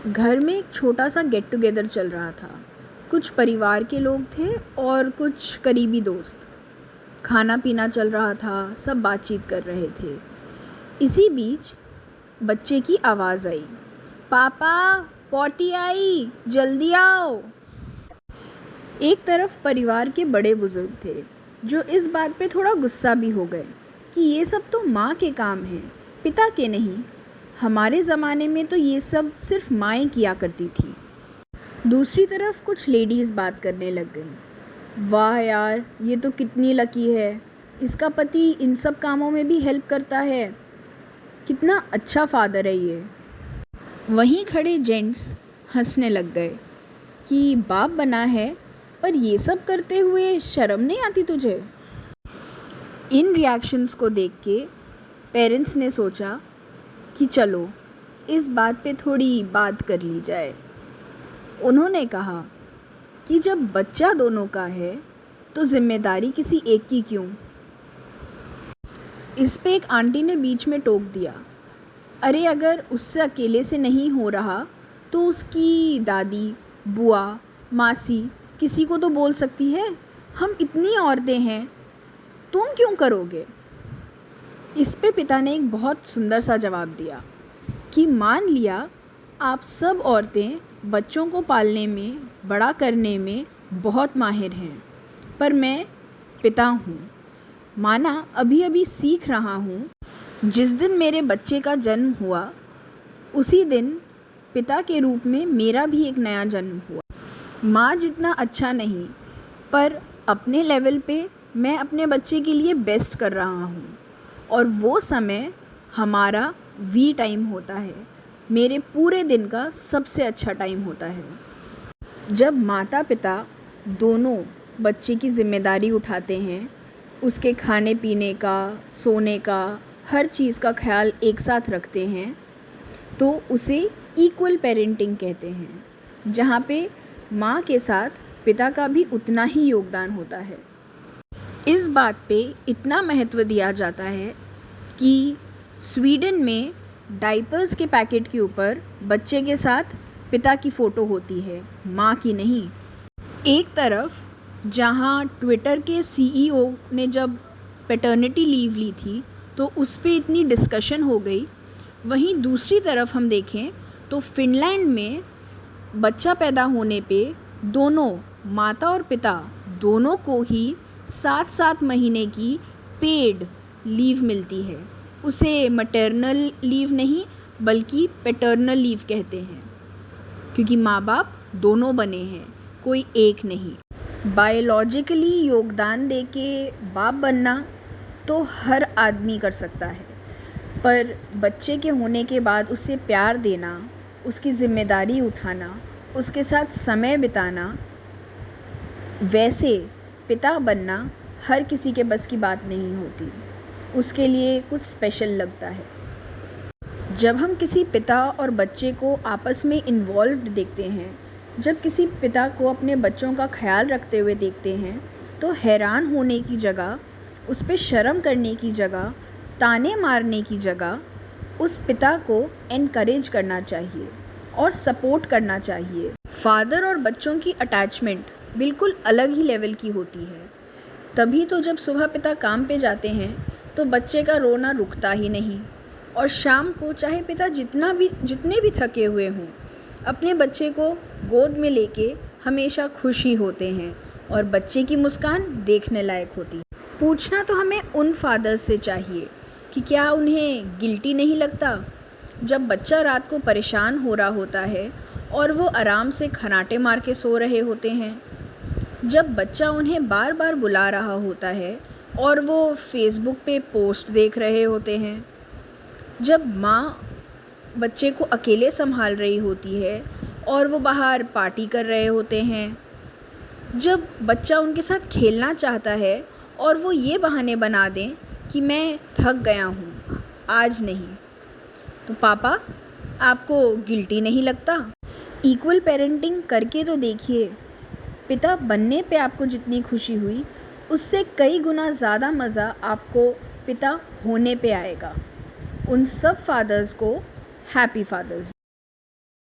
घर में एक छोटा सा गेट टुगेदर चल रहा था। कुछ परिवार के लोग थे और कुछ करीबी दोस्त। खाना पीना चल रहा था, सब बातचीत कर रहे थे। इसी बीच बच्चे की आवाज़ आई, पापा पॉटी आई, जल्दी आओ। एक तरफ परिवार के बड़े बुजुर्ग थे जो इस बात पे थोड़ा गुस्सा भी हो गए कि ये सब तो माँ के काम हैं, पिता के नहीं। हमारे ज़माने में तो ये सब सिर्फ माएँ किया करती थी। दूसरी तरफ कुछ लेडीज़ बात करने लग गईं, वाह यार, ये तो कितनी लकी है, इसका पति इन सब कामों में भी हेल्प करता है, कितना अच्छा फादर है ये। वहीं खड़े जेंट्स हंसने लग गए कि बाप बना है पर ये सब करते हुए शर्म नहीं आती तुझे। इन रिएक्शंस को देख के पेरेंट्स ने सोचा कि चलो इस बात पे थोड़ी बात कर ली जाए। उन्होंने कहा कि जब बच्चा दोनों का है तो जिम्मेदारी किसी एक की क्यों। इस पे एक आंटी ने बीच में टोक दिया, अरे अगर उससे अकेले से नहीं हो रहा तो उसकी दादी, बुआ, मासी किसी को तो बोल सकती है, हम इतनी औरतें हैं, तुम क्यों करोगे। इस पे पिता ने एक बहुत सुंदर सा जवाब दिया कि मान लिया आप सब औरतें बच्चों को पालने में, बड़ा करने में बहुत माहिर हैं, पर मैं पिता हूँ, माना अभी अभी सीख रहा हूँ। जिस दिन मेरे बच्चे का जन्म हुआ उसी दिन पिता के रूप में मेरा भी एक नया जन्म हुआ। माँ जितना अच्छा नहीं, पर अपने लेवल पे मैं अपने बच्चे के लिए बेस्ट कर रहा हूँ, और वो समय हमारा वी टाइम होता है, मेरे पूरे दिन का सबसे अच्छा टाइम होता है। जब माता पिता दोनों बच्चे की ज़िम्मेदारी उठाते हैं, उसके खाने पीने का, सोने का, हर चीज़ का ख्याल एक साथ रखते हैं, तो उसे इक्वल पेरेंटिंग कहते हैं, जहाँ पे माँ के साथ पिता का भी उतना ही योगदान होता है। इस बात पे इतना महत्व दिया जाता है कि स्वीडन में डाइपर्स के पैकेट के ऊपर बच्चे के साथ पिता की फ़ोटो होती है, माँ की नहीं। एक तरफ जहाँ ट्विटर के सीईओ ने जब पैटर्निटी लीव ली थी तो उस पे इतनी डिस्कशन हो गई, वहीं दूसरी तरफ हम देखें तो फिनलैंड में बच्चा पैदा होने पे दोनों माता और पिता दोनों को ही 7-7 महीने की पेड लीव मिलती है। उसे मैटरनल लीव नहीं बल्कि पैटर्नल लीव कहते हैं, क्योंकि माँ बाप दोनों बने हैं, कोई एक नहीं। बायोलॉजिकली योगदान देके बाप बनना तो हर आदमी कर सकता है, पर बच्चे के होने के बाद उसे प्यार देना, उसकी ज़िम्मेदारी उठाना, उसके साथ समय बिताना, वैसे पिता बनना हर किसी के बस की बात नहीं होती, उसके लिए कुछ स्पेशल लगता है। जब हम किसी पिता और बच्चे को आपस में इन्वॉल्व्ड देखते हैं, जब किसी पिता को अपने बच्चों का ख्याल रखते हुए देखते हैं, तो हैरान होने की जगह, उस पर शर्म करने की जगह, ताने मारने की जगह उस पिता को एनकरेज करना चाहिए और सपोर्ट करना चाहिए। फादर और बच्चों की अटैचमेंट बिल्कुल अलग ही लेवल की होती है। तभी तो जब सुबह पिता काम पे जाते हैं तो बच्चे का रोना रुकता ही नहीं, और शाम को चाहे पिता जितने भी थके हुए हों, अपने बच्चे को गोद में लेके हमेशा खुश ही होते हैं, और बच्चे की मुस्कान देखने लायक होती है। पूछना तो हमें उन फादर्स से चाहिए कि क्या उन्हें गिल्टी नहीं लगता जब बच्चा रात को परेशान हो रहा होता है और वो आराम से खर्राटे मार के सो रहे होते हैं, जब बच्चा उन्हें बार बार बुला रहा होता है और वो फेसबुक पे पोस्ट देख रहे होते हैं, जब माँ बच्चे को अकेले संभाल रही होती है और वो बाहर पार्टी कर रहे होते हैं, जब बच्चा उनके साथ खेलना चाहता है और वो ये बहाने बना दें कि मैं थक गया हूँ, आज नहीं, तो पापा आपको गिल्टी नहीं लगता। इक्वल पेरेंटिंग करके तो देखिए, पिता बनने पे आपको जितनी खुशी हुई उससे कई गुना ज़्यादा मज़ा आपको पिता होने पे आएगा। उन सब फादर्स को हैप्पी फादर्स।